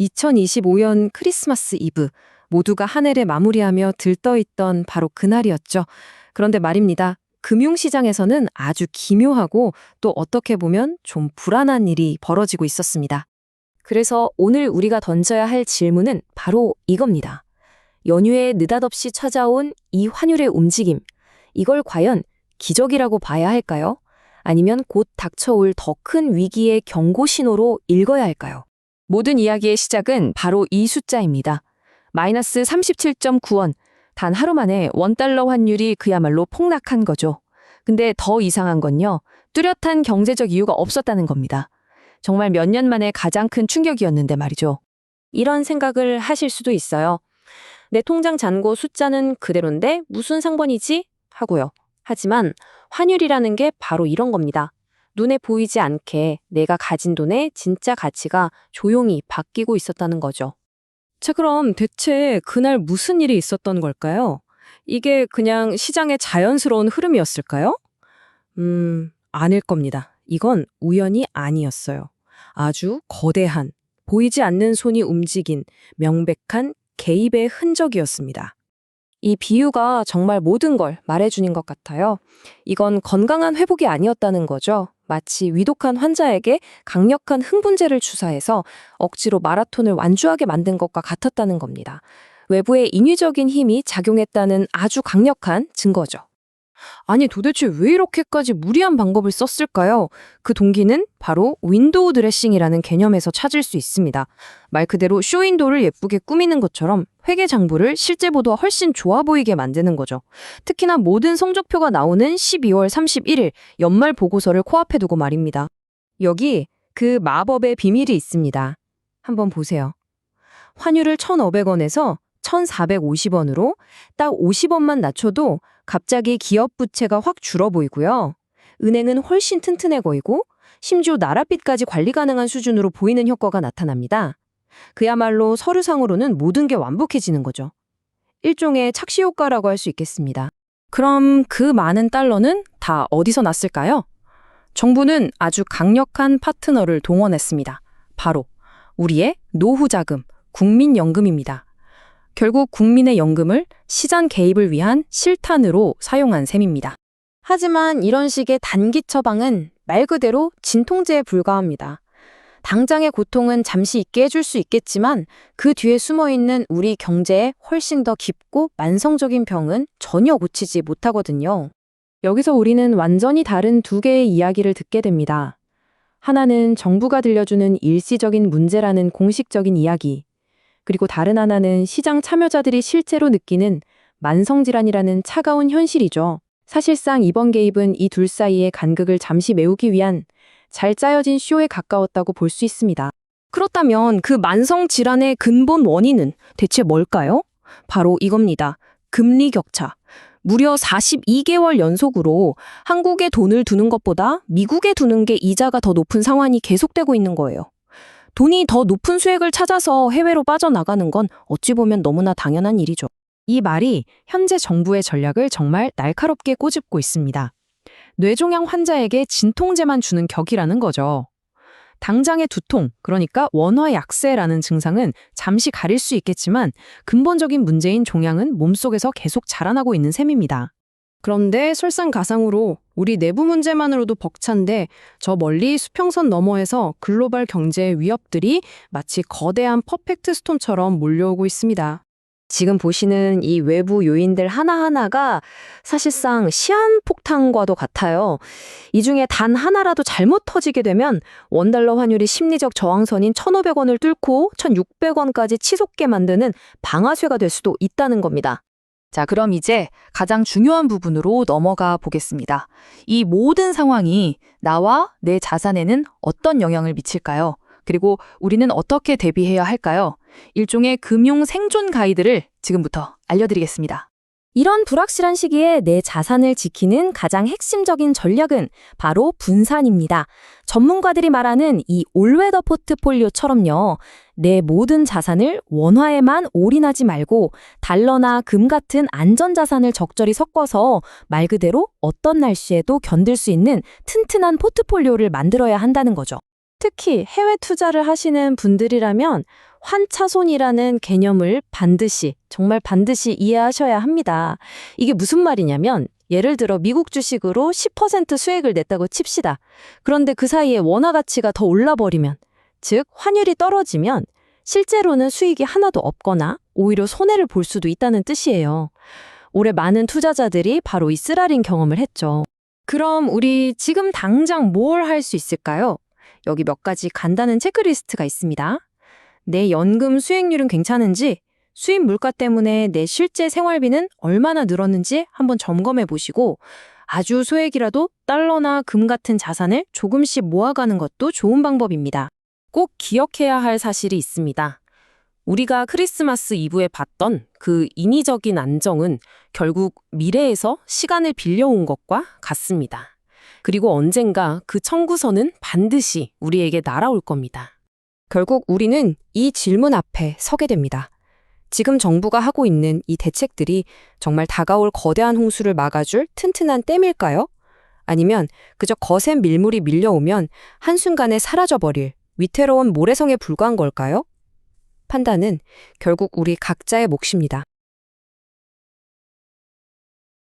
2025년 크리스마스 이브, 모두가 한 해를 마무리하며 들떠있던 바로 그날이었죠. 그런데 말입니다. 금융시장에서는 아주 기묘하고 또 어떻게 보면 좀 불안한 일이 벌어지고 있었습니다. 그래서 오늘 우리가 던져야 할 질문은 바로 이겁니다. 연휴에 느닷없이 찾아온 이 환율의 움직임, 이걸 과연 기적이라고 봐야 할까요? 아니면 곧 닥쳐올 더 큰 위기의 경고 신호로 읽어야 할까요? 모든 이야기의 시작은 바로 이 숫자입니다. 마이너스 37.9원. 단 하루 만에 원달러 환율이 그야말로 폭락한 거죠. 근데 더 이상한 건요, 뚜렷한 경제적 이유가 없었다는 겁니다. 정말 몇 년 만에 가장 큰 충격이었는데 말이죠. 이런 생각을 하실 수도 있어요. 내 통장 잔고 숫자는 그대로인데 무슨 상관이지? 하고요. 하지만 환율이라는 게 바로 이런 겁니다. 눈에 보이지 않게 내가 가진 돈의 진짜 가치가 조용히 바뀌고 있었다는 거죠. 자, 그럼 대체 그날 무슨 일이 있었던 걸까요? 이게 그냥 시장의 자연스러운 흐름이었을까요? 아닐 겁니다. 이건 우연이 아니었어요. 아주 거대한, 보이지 않는 손이 움직인 명백한 개입의 흔적이었습니다. 이 비유가 정말 모든 걸 말해주는 것 같아요. 이건 건강한 회복이 아니었다는 거죠. 마치 위독한 환자에게 강력한 흥분제를 주사해서 억지로 마라톤을 완주하게 만든 것과 같았다는 겁니다. 외부의 인위적인 힘이 작용했다는 아주 강력한 증거죠. 아니, 도대체 왜 이렇게까지 무리한 방법을 썼을까요? 그 동기는 바로 윈도우 드레싱이라는 개념에서 찾을 수 있습니다. 말 그대로 쇼윈도를 예쁘게 꾸미는 것처럼 회계 장부를 실제보다 훨씬 좋아 보이게 만드는 거죠. 특히나 모든 성적표가 나오는 12월 31일 연말 보고서를 코앞에 두고 말입니다. 여기 그 마법의 비밀이 있습니다. 한번 보세요. 환율을 1,500원에서 1,450원으로 딱 50원만 낮춰도 갑자기 기업 부채가 확 줄어 보이고요. 은행은 훨씬 튼튼해 보이고 심지어 나랏빚까지 관리 가능한 수준으로 보이는 효과가 나타납니다. 그야말로 서류상으로는 모든 게 완벽해지는 거죠. 일종의 착시 효과라고 할 수 있겠습니다. 그럼 그 많은 달러는 다 어디서 났을까요? 정부는 아주 강력한 파트너를 동원했습니다. 바로 우리의 노후자금, 국민연금입니다. 결국 국민의 연금을 시장 개입을 위한 실탄으로 사용한 셈입니다. 하지만 이런 식의 단기 처방은 말 그대로 진통제에 불과합니다. 당장의 고통은 잠시 잊게 해줄 수 있겠지만 그 뒤에 숨어있는 우리 경제에 훨씬 더 깊고 만성적인 병은 전혀 고치지 못하거든요. 여기서 우리는 완전히 다른 두 개의 이야기를 듣게 됩니다. 하나는 정부가 들려주는 일시적인 문제라는 공식적인 이야기, 그리고 다른 하나는 시장 참여자들이 실제로 느끼는 만성질환이라는 차가운 현실이죠. 사실상 이번 개입은 이 둘 사이의 간극을 잠시 메우기 위한 잘 짜여진 쇼에 가까웠다고 볼 수 있습니다. 그렇다면 그 만성질환의 근본 원인은 대체 뭘까요? 바로 이겁니다. 금리 격차. 무려 42개월 연속으로 한국에 돈을 두는 것보다 미국에 두는 게 이자가 더 높은 상황이 계속되고 있는 거예요. 돈이 더 높은 수익을 찾아서 해외로 빠져나가는 건 어찌 보면 너무나 당연한 일이죠. 이 말이 현재 정부의 전략을 정말 날카롭게 꼬집고 있습니다. 뇌종양 환자에게 진통제만 주는 격이라는 거죠. 당장의 두통, 그러니까 원화약세라는 증상은 잠시 가릴 수 있겠지만 근본적인 문제인 종양은 몸속에서 계속 자라나고 있는 셈입니다. 그런데 설상가상으로 우리 내부 문제만으로도 벅찬데 저 멀리 수평선 너머에서 글로벌 경제의 위협들이 마치 거대한 퍼펙트 스톰처럼 몰려오고 있습니다. 지금 보시는 이 외부 요인들 하나하나가 사실상 시한폭탄과도 같아요. 이 중에 단 하나라도 잘못 터지게 되면 원달러 환율이 심리적 저항선인 1,500원을 뚫고 1,600원까지 치솟게 만드는 방아쇠가 될 수도 있다는 겁니다. 자, 그럼 이제 가장 중요한 부분으로 넘어가 보겠습니다. 이 모든 상황이 나와 내 자산에는 어떤 영향을 미칠까요? 그리고 우리는 어떻게 대비해야 할까요? 일종의 금융 생존 가이드를 지금부터 알려드리겠습니다. 이런 불확실한 시기에 내 자산을 지키는 가장 핵심적인 전략은 바로 분산입니다. 전문가들이 말하는 이 올웨더 포트폴리오처럼요. 내 모든 자산을 원화에만 올인하지 말고 달러나 금 같은 안전자산을 적절히 섞어서 말 그대로 어떤 날씨에도 견딜 수 있는 튼튼한 포트폴리오를 만들어야 한다는 거죠. 특히 해외 투자를 하시는 분들이라면 환차손이라는 개념을 정말 반드시 이해하셔야 합니다. 이게 무슨 말이냐면 예를 들어 미국 주식으로 10% 수익을 냈다고 칩시다. 그런데 그 사이에 원화 가치가 더 올라버리면, 즉 환율이 떨어지면 실제로는 수익이 하나도 없거나 오히려 손해를 볼 수도 있다는 뜻이에요. 올해 많은 투자자들이 바로 이 쓰라린 경험을 했죠. 그럼 우리 지금 당장 뭘 할 수 있을까요? 여기 몇 가지 간단한 체크리스트가 있습니다. 내 연금 수익률은 괜찮은지, 수입 물가 때문에 내 실제 생활비는 얼마나 늘었는지 한번 점검해 보시고, 아주 소액이라도 달러나 금 같은 자산을 조금씩 모아가는 것도 좋은 방법입니다. 꼭 기억해야 할 사실이 있습니다. 우리가 크리스마스 이브에 봤던 그 인위적인 안정은 결국 미래에서 시간을 빌려온 것과 같습니다. 그리고 언젠가 그 청구서는 반드시 우리에게 날아올 겁니다. 결국 우리는 이 질문 앞에 서게 됩니다. 지금 정부가 하고 있는 이 대책들이 정말 다가올 거대한 홍수를 막아줄 튼튼한 댐일까요? 아니면 그저 거센 밀물이 밀려오면 한순간에 사라져버릴 위태로운 모래성에 불과한 걸까요? 판단은 결국 우리 각자의 몫입니다.